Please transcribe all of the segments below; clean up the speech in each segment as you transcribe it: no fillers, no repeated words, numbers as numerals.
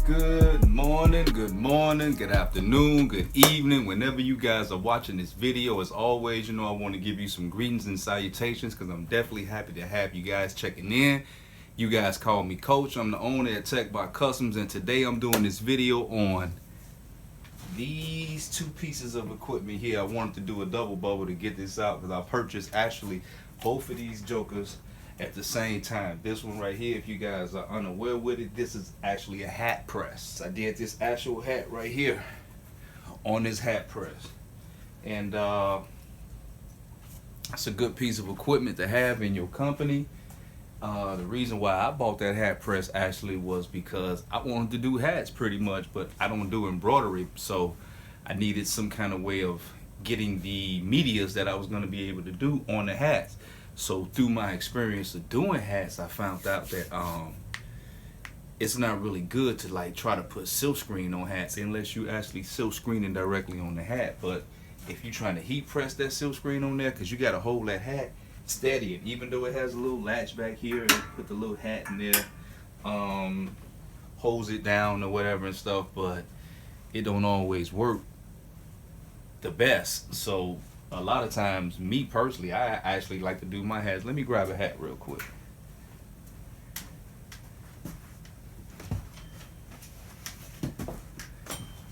Good morning, good afternoon, good evening, whenever you guys are watching this video. As always, I want to give you some greetings and salutations because I'm definitely happy to have you guys checking in. You guys call me Coach. I'm the owner at Techbot Customs, and today I'm doing this video on these two pieces of equipment here. I wanted to do a double bubble to get this out because I purchased actually both of these jokers at the same time. This one right here, if you guys are unaware with it, this is actually a hat press. I did this actual hat right here on this hat press, and it's a good piece of equipment to have in your company. The reason why I bought that hat press actually was because I wanted to do hats pretty much, but I don't do embroidery, so I needed some kind of way of getting the medias that I was going to be able to do on the hats. So through my experience of doing hats, I found out that it's not really good to like try to put silk screen on hats unless you actually silk screening directly on the hat. But if you're trying to heat press that silk screen on there, because you got to hold that hat steady, and even though it has a little latch back here and put the little hat in there, holds it down or whatever and stuff, but it don't always work the best. So a lot of times, me personally, I actually like to do my hats. Let me grab a hat real quick.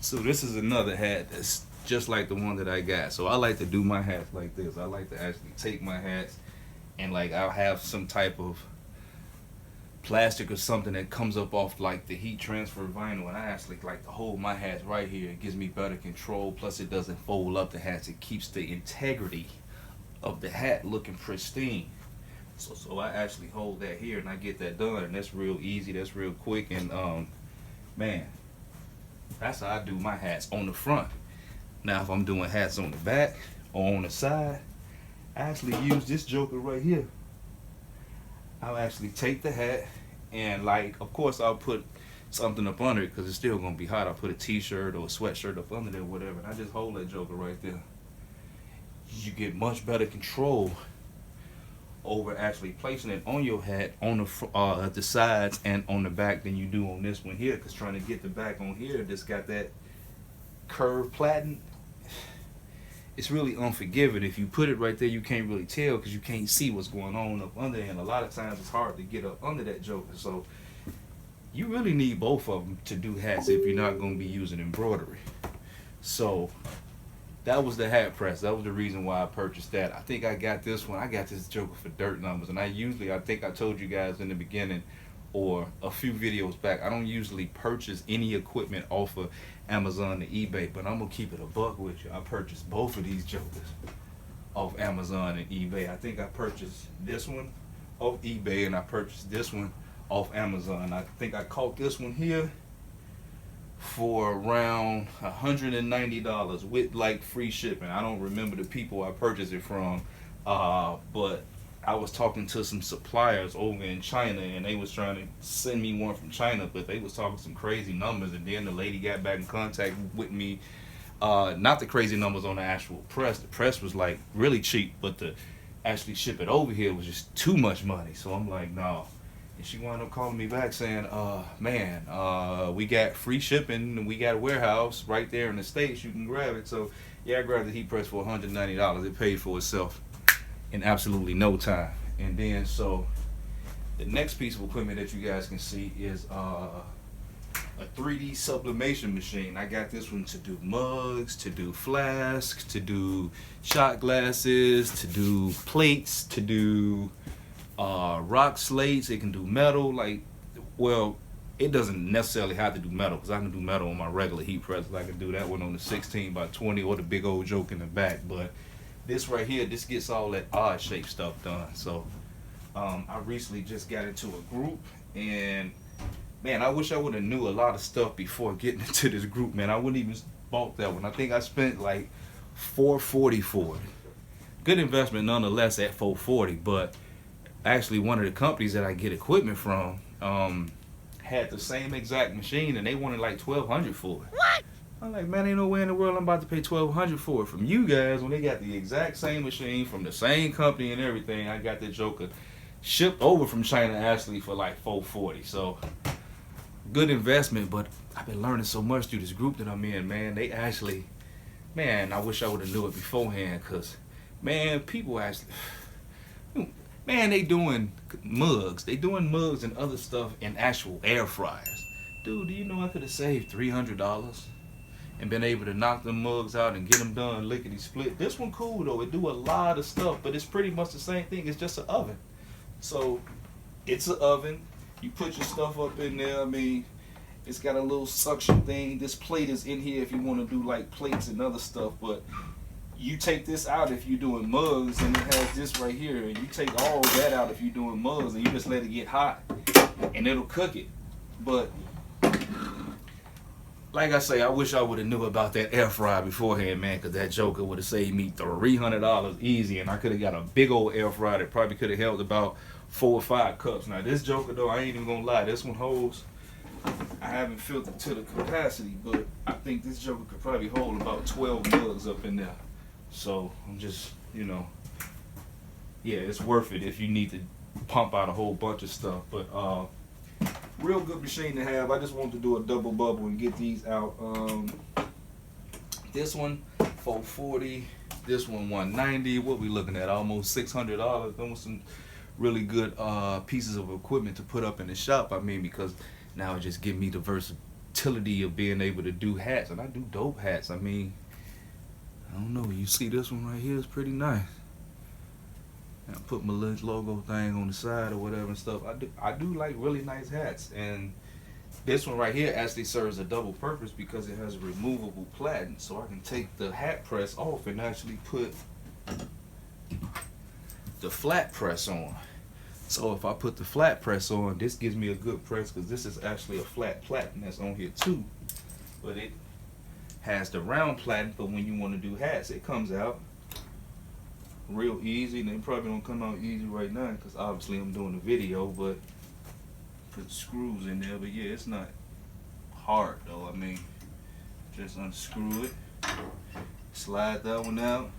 So this is another hat that's just like the one that I got. So I like to do my hats like this. I like to actually take my hats and like I'll have some type of plastic or something that comes up off like the heat transfer vinyl, and I actually like to hold my hats right here. It gives me better control, plus it doesn't fold up the hats. It keeps the integrity of the hat looking pristine. So I actually hold that here and I get that done, and that's real easy, that's real quick, and man, that's how I do my hats on the front. Now if I'm doing hats on the back or on the side, I actually use this joker right here. I'll actually take the hat and, like, of course I'll put something up under it because it's still going to be hot. I'll put a t-shirt or a sweatshirt up under there, whatever, and I just hold that joker right there. You get much better control over actually placing it on your hat on the sides and on the back than you do on this one here, because trying to get the back on here that's got that curved platen, it's really unforgiving. If you put it right there, you can't really tell because you can't see what's going on up under, and a lot of times it's hard to get up under that joker. So you really need both of them to do hats if you're not going to be using embroidery. So that was the hat press. That was the reason why I purchased that. I think I got this one. I got this joker for dirt numbers, and I think I told you guys in the beginning or a few videos back, I don't usually purchase any equipment off of Amazon or eBay, but I'm gonna keep it a buck with you. I purchased both of these jokers off Amazon and eBay. I think I purchased this one off eBay and I purchased this one off Amazon. I think I caught this one here for around $190 with like free shipping. I don't remember the people I purchased it from, but I was talking to some suppliers over in China, and they was trying to send me one from China, but they was talking some crazy numbers, and then the lady got back in contact with me. Not the crazy numbers on the actual press. The press was like really cheap, but to actually ship it over here was just too much money. So I'm like, no. And she wound up calling me back saying, man, we got free shipping, and we got a warehouse right there in the States. You can grab it. So yeah, I grabbed the heat press for $190. It paid for itself in absolutely no time. And then so the next piece of equipment that you guys can see is a 3D sublimation machine. I got this one to do mugs, to do flasks, to do shot glasses, to do plates, to do rock slates. It can do metal. Like, well, it doesn't necessarily have to do metal because I can do metal on my regular heat press. I can do that one on the 16 by 20 or the big old joke in the back. But this right here, this gets all that odd shape stuff done. So I recently just got into a group, and man, I wish I would have knew a lot of stuff before getting into this group, man. I wouldn't even bought that one. I think I spent like $440 for it. Good investment nonetheless at $440, but actually one of the companies that I get equipment from had the same exact machine, and they wanted like $1,200 for it. What? I'm like, man, ain't no way in the world I'm about to pay $1,200 for it from you guys when they got the exact same machine from the same company and everything. I got that joker shipped over from China actually for like $440. So good investment, but I've been learning so much through this group that I'm in, man. They actually, man, I wish I would have knew it beforehand, because, man, people actually, man, they doing mugs. They doing mugs and other stuff in actual air fryers. Dude, do you know I could have saved $300 and been able to knock them mugs out and get them done lickety split? This one cool though. It do a lot of stuff, but it's pretty much the same thing. It's just an oven. So it's an oven. You put your stuff up in there. I mean, it's got a little suction thing. This plate is in here if you want to do like plates and other stuff, but you take this out if you're doing mugs, and it has this right here, and you take all of that out if you're doing mugs, and you just let it get hot and it'll cook it. But like I say, I wish I would have knew about that air fryer beforehand, man, because that joker would have saved me $300 easy, and I could have got a big old air fryer that probably could have held about 4 or 5 cups. Now this joker though, I ain't even gonna lie, this one holds, I haven't filled it to the capacity, but I think this joker could probably hold about 12 mugs up in there. So I'm just, you know, yeah, it's worth it if you need to pump out a whole bunch of stuff. But real good machine to have. I just wanted to do a double bubble and get these out. This one $440, this one $190. What we looking at? Almost $600. Almost some really good pieces of equipment to put up in the shop. I mean, because now it just gives me the versatility of being able to do hats, and I do dope hats. I mean, I don't know, you see this one right here is pretty nice. And I put my little logo thing on the side or whatever and stuff. I do like really nice hats, and this one right here actually serves a double purpose because it has a removable platen, so I can take the hat press off and actually put the flat press on. So if I put the flat press on, this gives me a good press, because this is actually a flat platen that's on here too, but it has the round platen for when you want to do hats. It comes out real easy, and it probably don't come out easy right now because obviously I'm doing a video, but put screws in there. But yeah, it's not hard though. I mean, just unscrew it, slide that one out,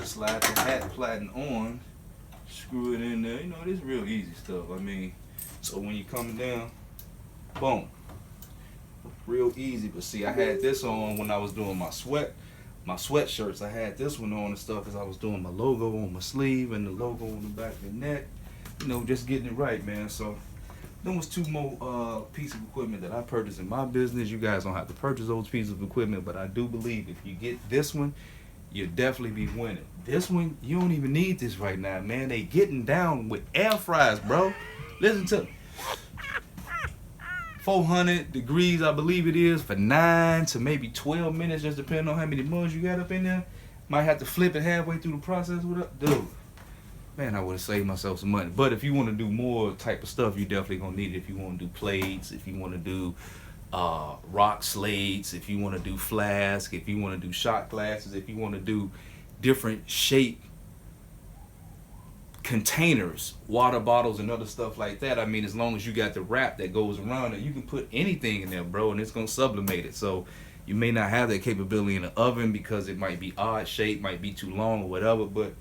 slide the hat platen on, screw it in there. You know, this is real easy stuff. I mean, so when you're coming down, boom, real easy. But see, I had this on when I was doing my sweatshirts. I had this one on and stuff because I was doing my logo on my sleeve and the logo on the back of the neck. You know, just getting it right, man. So there was 2 more pieces of equipment that I purchased in my business. You guys don't have to purchase those pieces of equipment, but I do believe if you get this one, you'll definitely be winning. This one, you don't even need this right now, man. They getting down with air fryers, bro. Listen to 400 degrees, I believe it is, for 9 to maybe 12 minutes, just depending on how many mugs you got up in there. Might have to flip it halfway through the process with it. Dude, man, I would have saved myself some money. But if you want to do more type of stuff, you definitely gonna need it. If you want to do plates, if you want to do rock slates, if you want to do flask, if you want to do shot glasses, if you want to do different shape containers, water bottles and other stuff like that. I mean, as long as you got the wrap that goes around it, you can put anything in there, bro, and it's gonna sublimate it. So you may not have that capability in the oven because it might be odd shape, might be too long or whatever, but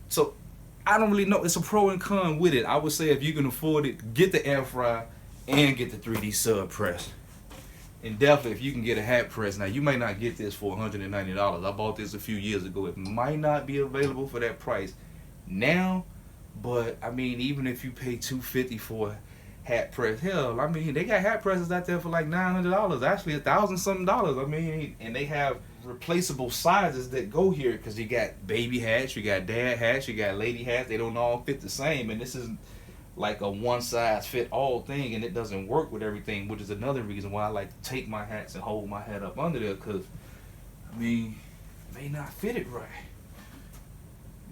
so I don't really know. It's a pro and con with it. I would say if you can afford it, get the air fryer and get the 3D sub press. And definitely if you can get a hat press. Now you might not get this for $190. I bought this a few years ago. It might not be available for that price now, but I mean, even if you pay $250 for a hat press, hell, I mean, they got hat presses out there for like $900, actually $1,000 something. I mean, and they have replaceable sizes that go here, because you got baby hats, you got dad hats, you got lady hats. They don't all fit the same, and this is like a one size fit all thing, and it doesn't work with everything, which is another reason why I like to take my hats and hold my hat up under there, because I mean, it may not fit it right.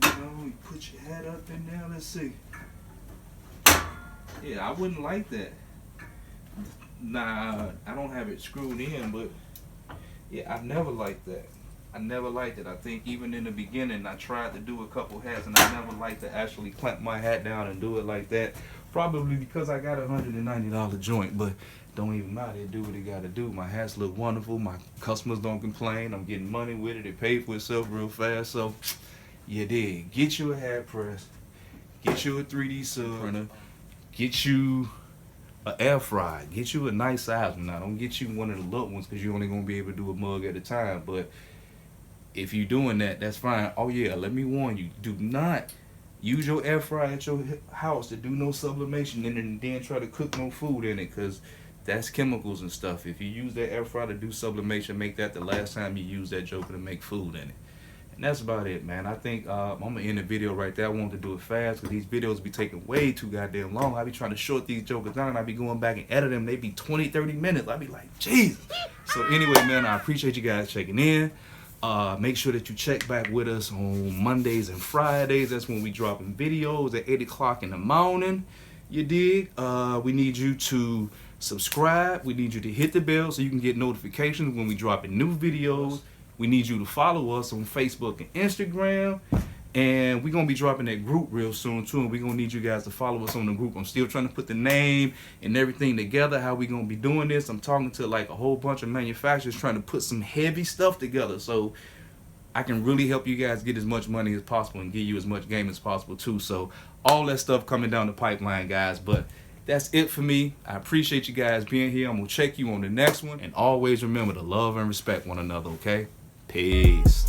You know, you put your hat up in there, let's see. Yeah, I wouldn't like that. Nah, I don't have it screwed in, but yeah, I've never liked that. I never liked it. I think even in the beginning, I tried to do a couple hats, and I never liked to actually clamp my hat down and do it like that. Probably because I got a $190 joint, but don't even matter. They do what they gotta do. My hats look wonderful. My customers don't complain. I'm getting money with it. It paid for itself real fast. So you did. Get you a hat press. Get you a 3D sub printer. get you an air fryer. Get you a nice size one. Now, don't get you one of the little ones because you're only gonna be able to do a mug at a time. But if you're doing that, that's fine. Oh yeah, let me warn you: do not use your air fryer at your house to do no sublimation in it and then try to cook no food in it, because that's chemicals and stuff. If you use that air fryer to do sublimation, make that the last time you use that joker to make food in it. And that's about it, man. I think I'm gonna end the video right there. I want to do it fast because these videos be taking way too goddamn long. I be trying to short these jokers down, and I be going back and edit them. They be 20-30 minutes. I be like, Jesus. So anyway, man, I appreciate you guys checking in. Make sure that you check back with us on Mondays and Fridays. That's when we dropping videos at 8 o'clock in the morning. You dig? We need you to subscribe. We need you to hit the bell so you can get notifications when we dropping new videos. We need you to follow us on Facebook and Instagram. And we're going to be dropping that group real soon, too. And we're going to need you guys to follow us on the group. I'm still trying to put the name and everything together, how we're going to be doing this. I'm talking to like a whole bunch of manufacturers trying to put some heavy stuff together so I can really help you guys get as much money as possible and give you as much game as possible, too. So all that stuff coming down the pipeline, guys. But that's it for me. I appreciate you guys being here. I'm going to check you on the next one. And always remember to love and respect one another, okay? Peace.